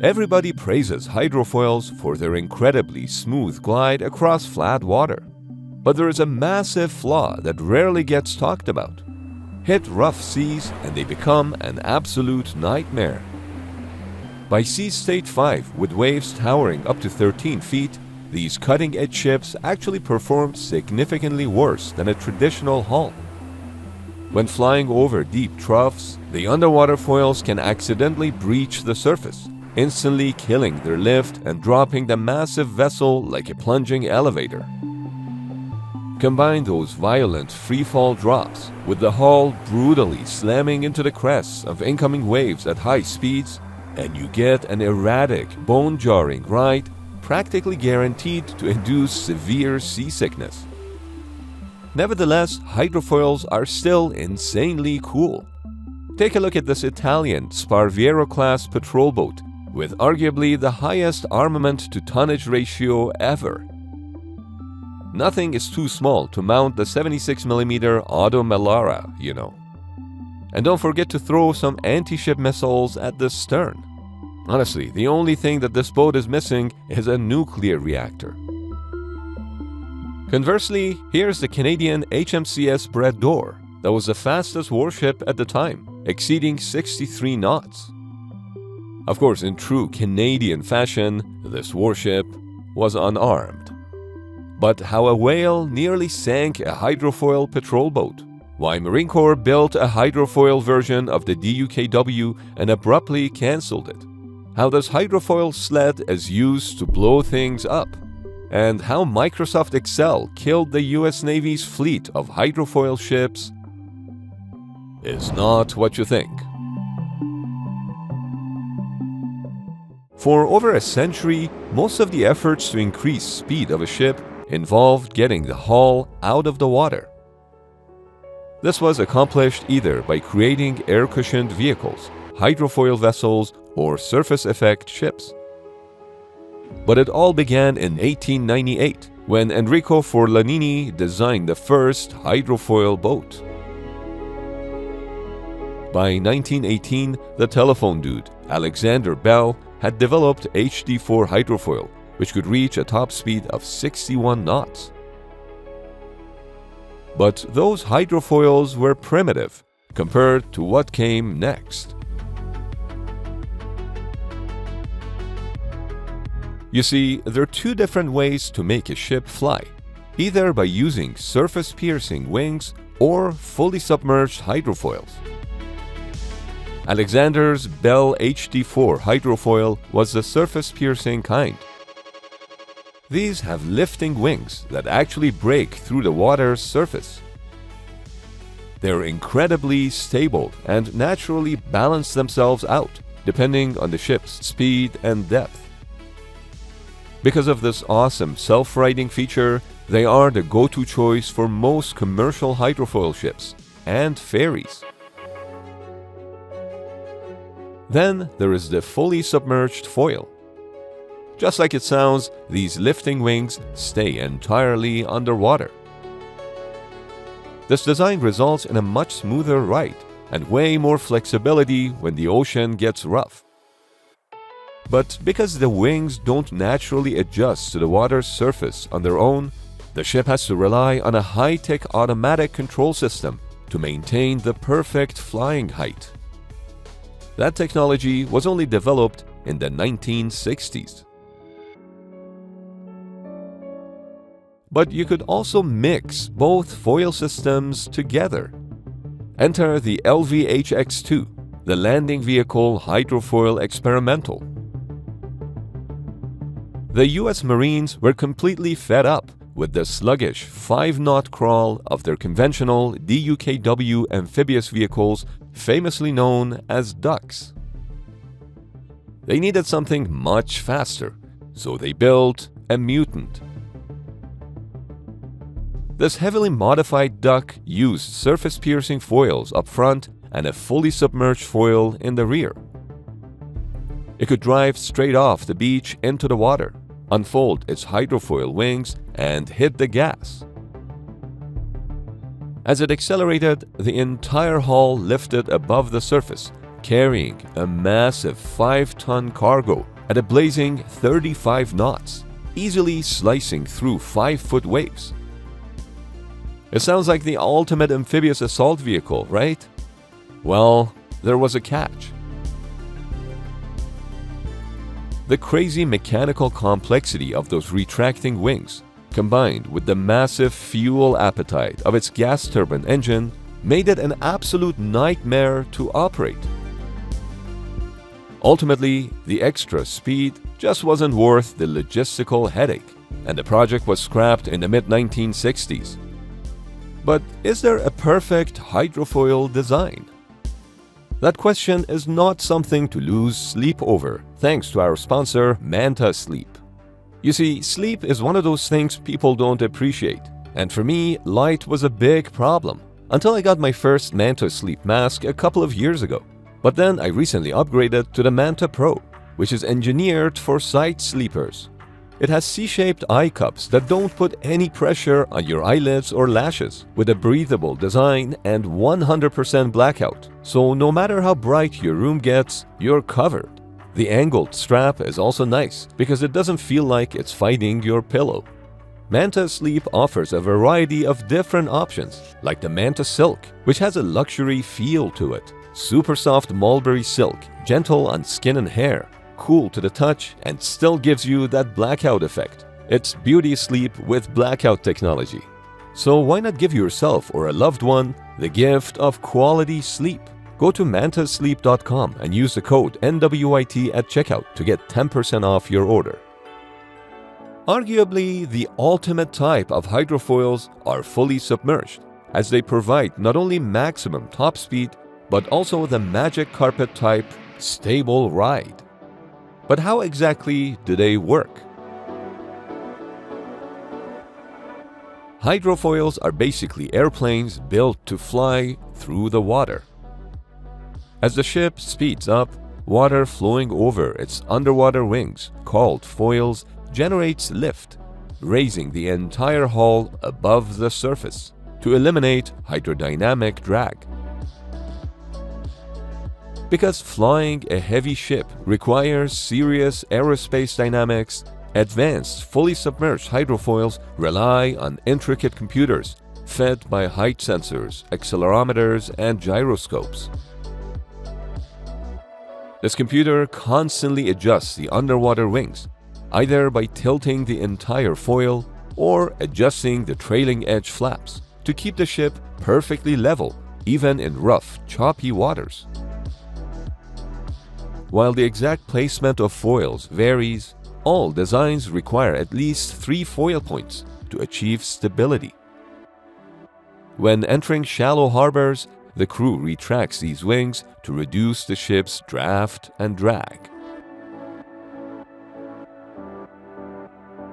Everybody praises hydrofoils for their incredibly smooth glide across flat water. But there is a massive flaw that rarely gets talked about. Hit rough seas and they become an absolute nightmare. By sea state 5, with waves towering up to 13 feet, these cutting-edge ships actually perform significantly worse than a traditional hull. When flying over deep troughs, the underwater foils can accidentally breach the surface, instantly killing their lift and dropping the massive vessel like a plunging elevator. Combine those violent freefall drops with the hull brutally slamming into the crests of incoming waves at high speeds, and you get an erratic, bone-jarring ride practically guaranteed to induce severe seasickness. Nevertheless, hydrofoils are still insanely cool. Take a look at this Italian Sparviero-class patrol boat with arguably the highest armament-to-tonnage ratio ever. Nothing is too small to mount the 76mm Auto Melara, you know. And don't forget to throw some anti-ship missiles at the stern. Honestly, the only thing that this boat is missing is a nuclear reactor. Conversely, here's the Canadian HMCS Braddour that was the fastest warship at the time, exceeding 63 knots. Of course, in true Canadian fashion, this warship was unarmed. But how a whale nearly sank a hydrofoil patrol boat, why Marine Corps built a hydrofoil version of the DUKW and abruptly cancelled it, how this hydrofoil sled is used to blow things up, and how Microsoft Excel killed the US Navy's fleet of hydrofoil ships is not what you think. For over a century, most of the efforts to increase speed of a ship involved getting the hull out of the water. This was accomplished either by creating air-cushioned vehicles, hydrofoil vessels, or surface effect ships. But it all began in 1898, when Enrico Forlanini designed the first hydrofoil boat. By 1918, the telephone dude, Alexander Bell, had developed HD4 hydrofoil, which could reach a top speed of 61 knots. But those hydrofoils were primitive compared to what came next. You see, there are two different ways to make a ship fly, either by using surface-piercing wings or fully submerged hydrofoils. Alexander's Bell HD4 hydrofoil was the surface-piercing kind. These have lifting wings that actually break through the water's surface. They're incredibly stable and naturally balance themselves out, depending on the ship's speed and depth. Because of this awesome self-righting feature, they are the go-to choice for most commercial hydrofoil ships and ferries. Then there is the fully submerged foil. Just like it sounds, these lifting wings stay entirely underwater. This design results in a much smoother ride and way more flexibility when the ocean gets rough. But because the wings don't naturally adjust to the water's surface on their own, the ship has to rely on a high-tech automatic control system to maintain the perfect flying height. That technology was only developed in the 1960s. But you could also mix both foil systems together. Enter the LVHX-2, the Landing Vehicle Hydrofoil Experimental. The US Marines were completely fed up with the sluggish 5-knot crawl of their conventional DUKW amphibious vehicles, famously known as ducks. They needed something much faster, so they built a mutant. This heavily modified duck used surface-piercing foils up front and a fully submerged foil in the rear. It could drive straight off the beach into the water, unfold its hydrofoil wings, and hit the gas. As it accelerated, the entire hull lifted above the surface, carrying a massive 5-ton cargo at a blazing 35 knots, easily slicing through 5-foot waves. It sounds like the ultimate amphibious assault vehicle, right? Well, there was a catch. The crazy mechanical complexity of those retracting wings, combined with the massive fuel appetite of its gas turbine engine, made it an absolute nightmare to operate. Ultimately, the extra speed just wasn't worth the logistical headache, and the project was scrapped in the mid-1960s. But is there a perfect hydrofoil design? That question is not something to lose sleep over, thanks to our sponsor, Manta Sleep. You see, sleep is one of those things people don't appreciate, and for me, light was a big problem, until I got my first Manta Sleep mask a couple of years ago. But then I recently upgraded to the Manta Pro, which is engineered for sight sleepers. It has C-shaped eye cups that don't put any pressure on your eyelids or lashes, with a breathable design and 100% blackout, so no matter how bright your room gets, you're covered. The angled strap is also nice because it doesn't feel like it's fighting your pillow. Manta Sleep offers a variety of different options, like the Manta Silk, which has a luxury feel to it. Super soft mulberry silk, gentle on skin and hair, cool to the touch, and still gives you that blackout effect. It's beauty sleep with blackout technology. So why not give yourself or a loved one the gift of quality sleep? Go to mantasleep.com and use the code NWIT at checkout to get 10% off your order. Arguably, the ultimate type of hydrofoils are fully submerged, as they provide not only maximum top speed, but also the magic carpet type stable ride. But how exactly do they work? Hydrofoils are basically airplanes built to fly through the water. As the ship speeds up, water flowing over its underwater wings, called foils, generates lift, raising the entire hull above the surface to eliminate hydrodynamic drag. Because flying a heavy ship requires serious aerospace dynamics, advanced fully submerged hydrofoils rely on intricate computers fed by height sensors, accelerometers, and gyroscopes. This computer constantly adjusts the underwater wings, either by tilting the entire foil or adjusting the trailing edge flaps to keep the ship perfectly level, even in rough, choppy waters. While the exact placement of foils varies, all designs require at least 3 foil points to achieve stability. When entering shallow harbors, the crew retracts these wings to reduce the ship's draft and drag.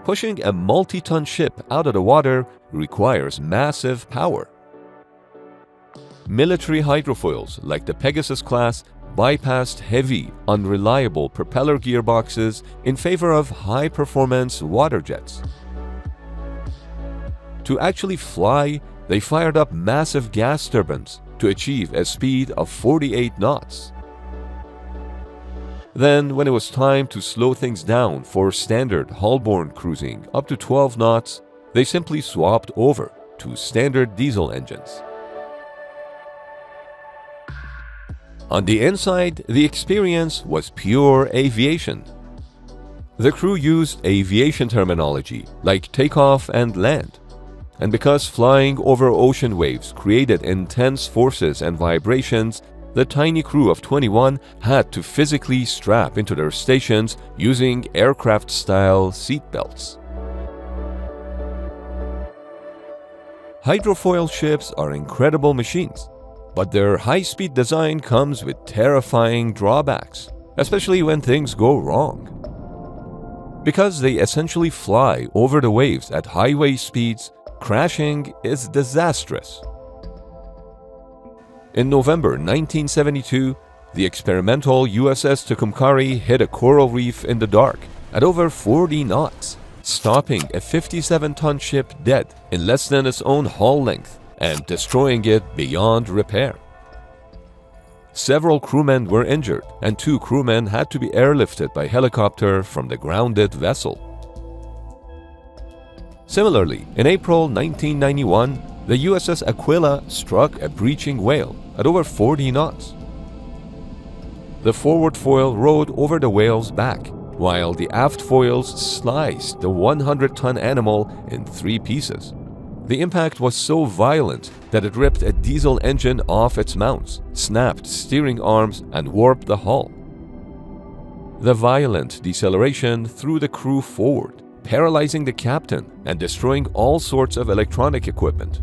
Pushing a multi-ton ship out of the water requires massive power. Military hydrofoils like the Pegasus class bypassed heavy, unreliable propeller gearboxes in favor of high-performance water jets. To actually fly, they fired up massive gas turbines to achieve a speed of 48 knots. Then, when it was time to slow things down for standard hull-borne cruising up to 12 knots, they simply swapped over to standard diesel engines. On the inside, the experience was pure aviation. The crew used aviation terminology like takeoff and land. And because flying over ocean waves created intense forces and vibrations, the tiny crew of 21 had to physically strap into their stations using aircraft-style seatbelts. Hydrofoil ships are incredible machines, but their high-speed design comes with terrifying drawbacks, especially when things go wrong. Because they essentially fly over the waves at highway speeds, crashing is disastrous. In November 1972, the experimental USS Tucumcari hit a coral reef in the dark at over 40 knots, stopping a 57-ton ship dead in less than its own hull length and destroying it beyond repair. Several crewmen were injured, and 2 crewmen had to be airlifted by helicopter from the grounded vessel. Similarly, in April 1991, the USS Aquila struck a breaching whale at over 40 knots. The forward foil rode over the whale's back, while the aft foils sliced the 100-ton animal in 3 pieces. The impact was so violent that it ripped a diesel engine off its mounts, snapped steering arms, and warped the hull. The violent deceleration threw the crew forward, paralyzing the captain and destroying all sorts of electronic equipment.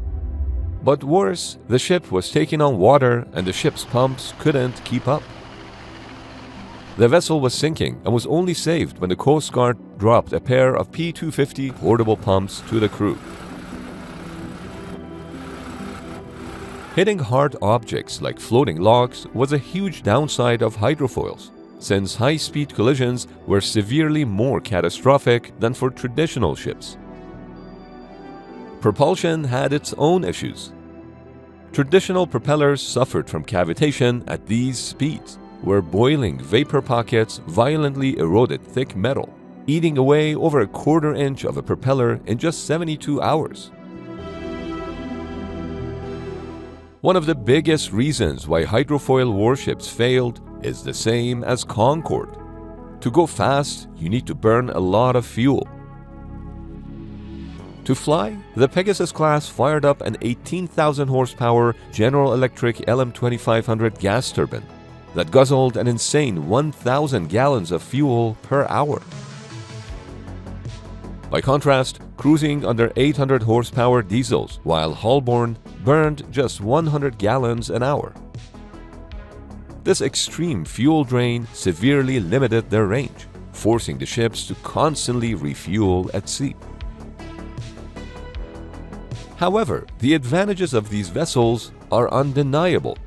But worse, the ship was taking on water and the ship's pumps couldn't keep up. The vessel was sinking and was only saved when the Coast Guard dropped a pair of P-250 portable pumps to the crew. Hitting hard objects like floating logs was a huge downside of hydrofoils, since high-speed collisions were severely more catastrophic than for traditional ships. Propulsion had its own issues. Traditional propellers suffered from cavitation at these speeds, where boiling vapor pockets violently eroded thick metal, eating away over a quarter inch of a propeller in just 72 hours. One of the biggest reasons why hydrofoil warships failed is the same as Concorde. To go fast, you need to burn a lot of fuel. To fly, the Pegasus class fired up an 18,000 horsepower General Electric LM2500 gas turbine that guzzled an insane 1,000 gallons of fuel per hour. By contrast, cruising under 800 horsepower diesels while hull-borne burned just 100 gallons an hour. This extreme fuel drain severely limited their range, forcing the ships to constantly refuel at sea. However, the advantages of these vessels are undeniable.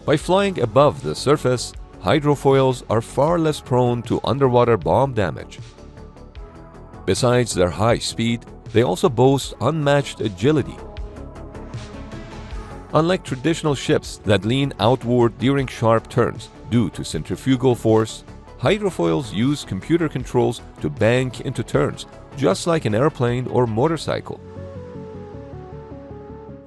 By flying above the surface, hydrofoils are far less prone to underwater bomb damage. Besides their high speed, they also boast unmatched agility. Unlike traditional ships that lean outward during sharp turns due to centrifugal force, hydrofoils use computer controls to bank into turns, just like an airplane or motorcycle.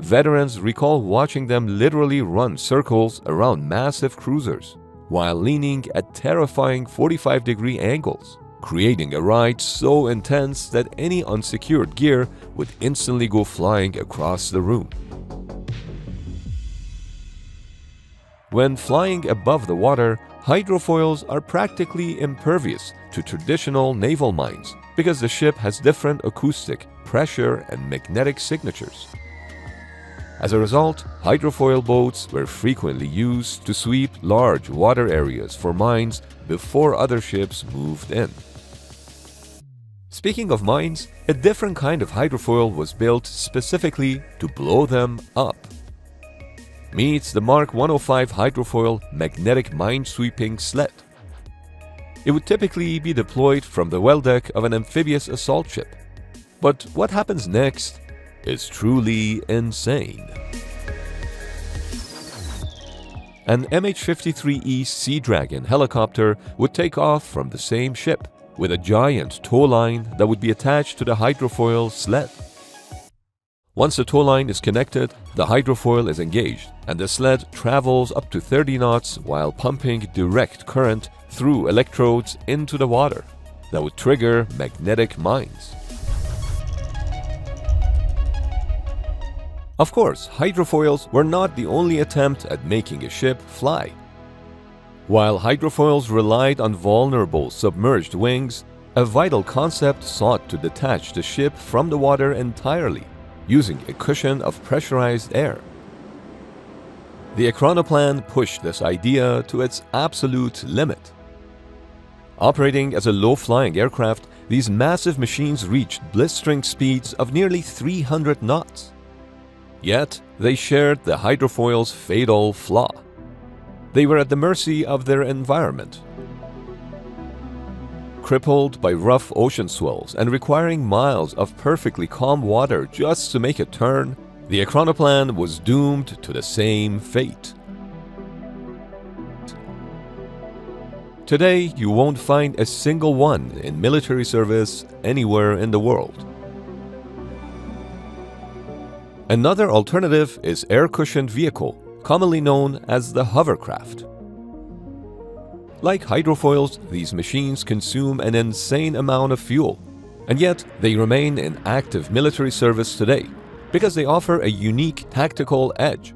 Veterans recall watching them literally run circles around massive cruisers, while leaning at terrifying 45-degree angles, creating a ride so intense that any unsecured gear would instantly go flying across the room. When flying above the water, hydrofoils are practically impervious to traditional naval mines because the ship has different acoustic, pressure, and magnetic signatures. As a result, hydrofoil boats were frequently used to sweep large water areas for mines before other ships moved in. Speaking of mines, a different kind of hydrofoil was built specifically to blow them up. Meet the Mark 105 hydrofoil magnetic minesweeping sled. It would typically be deployed from the well deck of an amphibious assault ship. But what happens next is truly insane. An MH-53E Sea Dragon helicopter would take off from the same ship with a giant tow line that would be attached to the hydrofoil sled. Once the tow line is connected, the hydrofoil is engaged and the sled travels up to 30 knots while pumping direct current through electrodes into the water that would trigger magnetic mines. Of course, hydrofoils were not the only attempt at making a ship fly. While hydrofoils relied on vulnerable submerged wings, a vital concept sought to detach the ship from the water entirely, using a cushion of pressurized air. The Ekranoplan pushed this idea to its absolute limit. Operating as a low-flying aircraft, these massive machines reached blistering speeds of nearly 300 knots. Yet, they shared the hydrofoil's fatal flaw. They were at the mercy of their environment. Crippled by rough ocean swells and requiring miles of perfectly calm water just to make a turn, the Ekranoplan was doomed to the same fate. Today, you won't find a single one in military service anywhere in the world. Another alternative is air-cushioned vehicle, commonly known as the Hovercraft. Like hydrofoils, these machines consume an insane amount of fuel, and yet they remain in active military service today because they offer a unique tactical edge,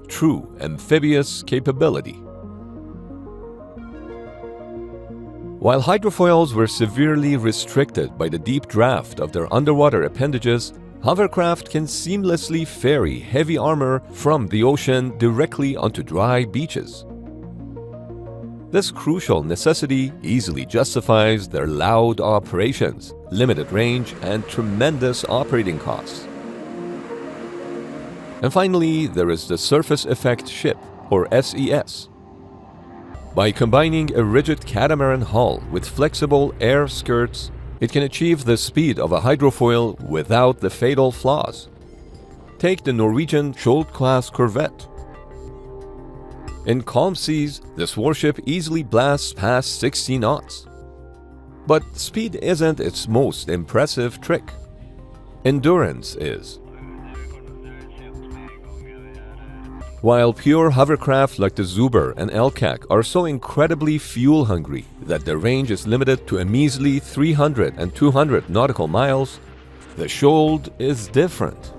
true amphibious capability. While hydrofoils were severely restricted by the deep draft of their underwater appendages, Hovercraft can seamlessly ferry heavy armor from the ocean directly onto dry beaches. This crucial necessity easily justifies their loud operations, limited range, and tremendous operating costs. And finally, there is the Surface Effect Ship, or SES. By combining a rigid catamaran hull with flexible air skirts, it can achieve the speed of a hydrofoil without the fatal flaws. Take the Norwegian Skjold-class corvette. In calm seas, this warship easily blasts past 60 knots. But speed isn't its most impressive trick. Endurance is. While pure hovercraft like the Zuber and Elkak are so incredibly fuel-hungry that their range is limited to a measly 300 and 200 nautical miles, the Skjold is different.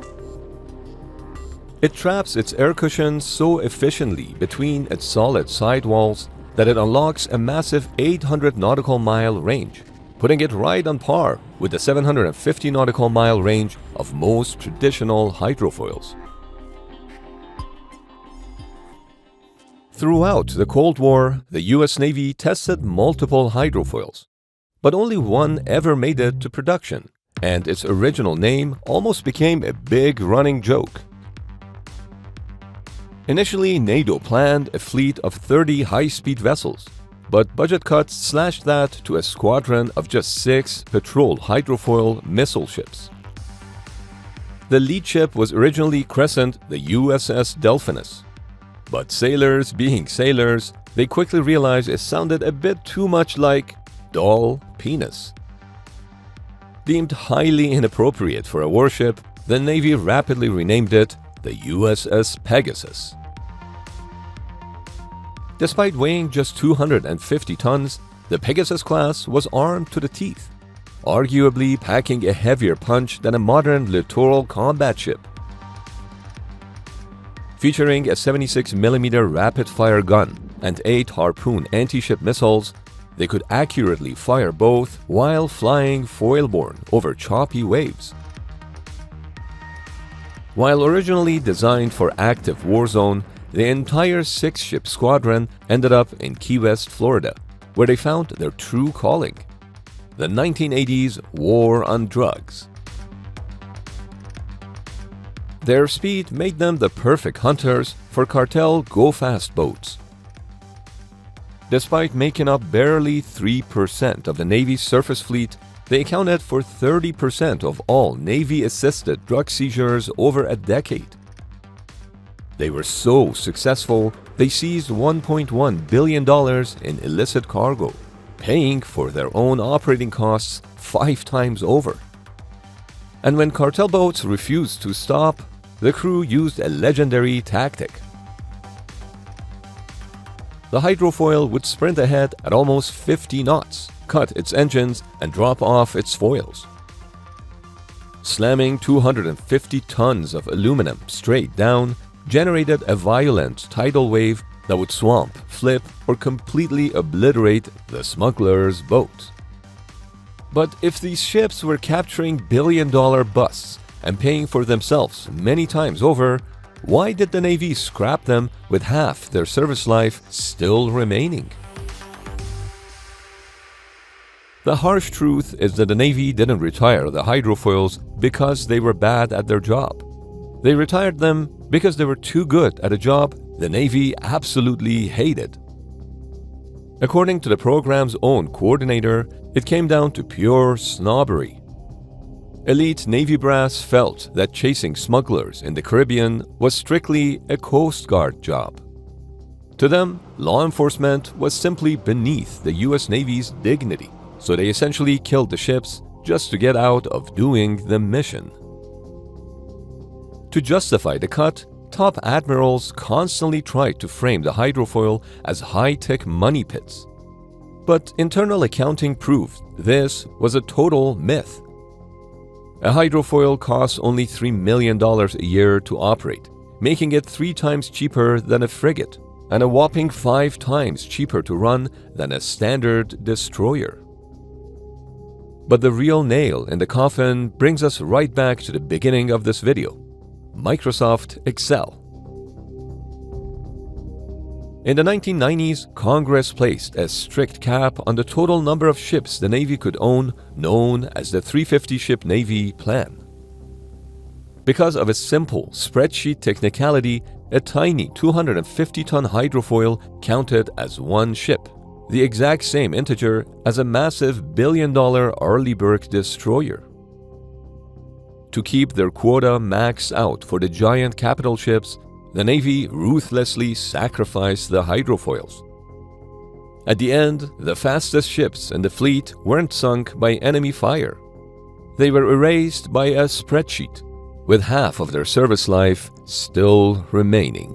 It traps its air cushion so efficiently between its solid sidewalls that it unlocks a massive 800 nautical mile range, putting it right on par with the 750 nautical mile range of most traditional hydrofoils. Throughout the Cold War, the US Navy tested multiple hydrofoils, but only one ever made it to production, and its original name almost became a big running joke. Initially, NATO planned a fleet of 30 high-speed vessels, but budget cuts slashed that to a squadron of just 6 patrol hydrofoil missile ships. The lead ship was originally christened the USS Delphinus. But sailors being sailors, they quickly realized it sounded a bit too much like doll penis. Deemed highly inappropriate for a warship, the Navy rapidly renamed it the USS Pegasus. Despite weighing just 250 tons, the Pegasus class was armed to the teeth, arguably packing a heavier punch than a modern littoral combat ship. Featuring a 76mm rapid-fire gun and 8 Harpoon anti-ship missiles, they could accurately fire both while flying foil-borne over choppy waves. While originally designed for active war zone, the entire 6-ship squadron ended up in Key West, Florida, where they found their true calling: the 1980s war on drugs. Their speed made them the perfect hunters for cartel go-fast boats. Despite making up barely 3% of the Navy's surface fleet, they accounted for 30% of all Navy-assisted drug seizures over a decade. They were so successful, they seized $1.1 billion in illicit cargo, paying for their own operating costs 5 times over. And when cartel boats refused to stop, the crew used a legendary tactic. The hydrofoil would sprint ahead at almost 50 knots, cut its engines, and drop off its foils. Slamming 250 tons of aluminum straight down generated a violent tidal wave that would swamp, flip, or completely obliterate the smuggler's boat. But if these ships were capturing billion-dollar busts and paying for themselves many times over, why did the Navy scrap them with half their service life still remaining? The harsh truth is that the Navy didn't retire the hydrofoils because they were bad at their job. They retired them because they were too good at a job the Navy absolutely hated. According to the program's own coordinator, it came down to pure snobbery. Elite Navy brass felt that chasing smugglers in the Caribbean was strictly a Coast Guard job. To them, law enforcement was simply beneath the US Navy's dignity, so they essentially killed the ships just to get out of doing the mission. To justify the cut, top admirals constantly tried to frame the hydrofoil as high-tech money pits. But internal accounting proved this was a total myth. A hydrofoil costs only $3 million a year to operate, making it 3 times cheaper than a frigate, and a whopping 5 times cheaper to run than a standard destroyer. But the real nail in the coffin brings us right back to the beginning of this video: Microsoft Excel. In the 1990s, Congress placed a strict cap on the total number of ships the Navy could own, known as the 350-ship Navy plan. Because of a simple spreadsheet technicality, a tiny 250-ton hydrofoil counted as one ship, the exact same integer as a massive billion-dollar Arleigh destroyer. To keep their quota maxed out for the giant capital ships, the Navy ruthlessly sacrificed the hydrofoils. At the end, the fastest ships in the fleet weren't sunk by enemy fire. They were erased by a spreadsheet, with half of their service life still remaining.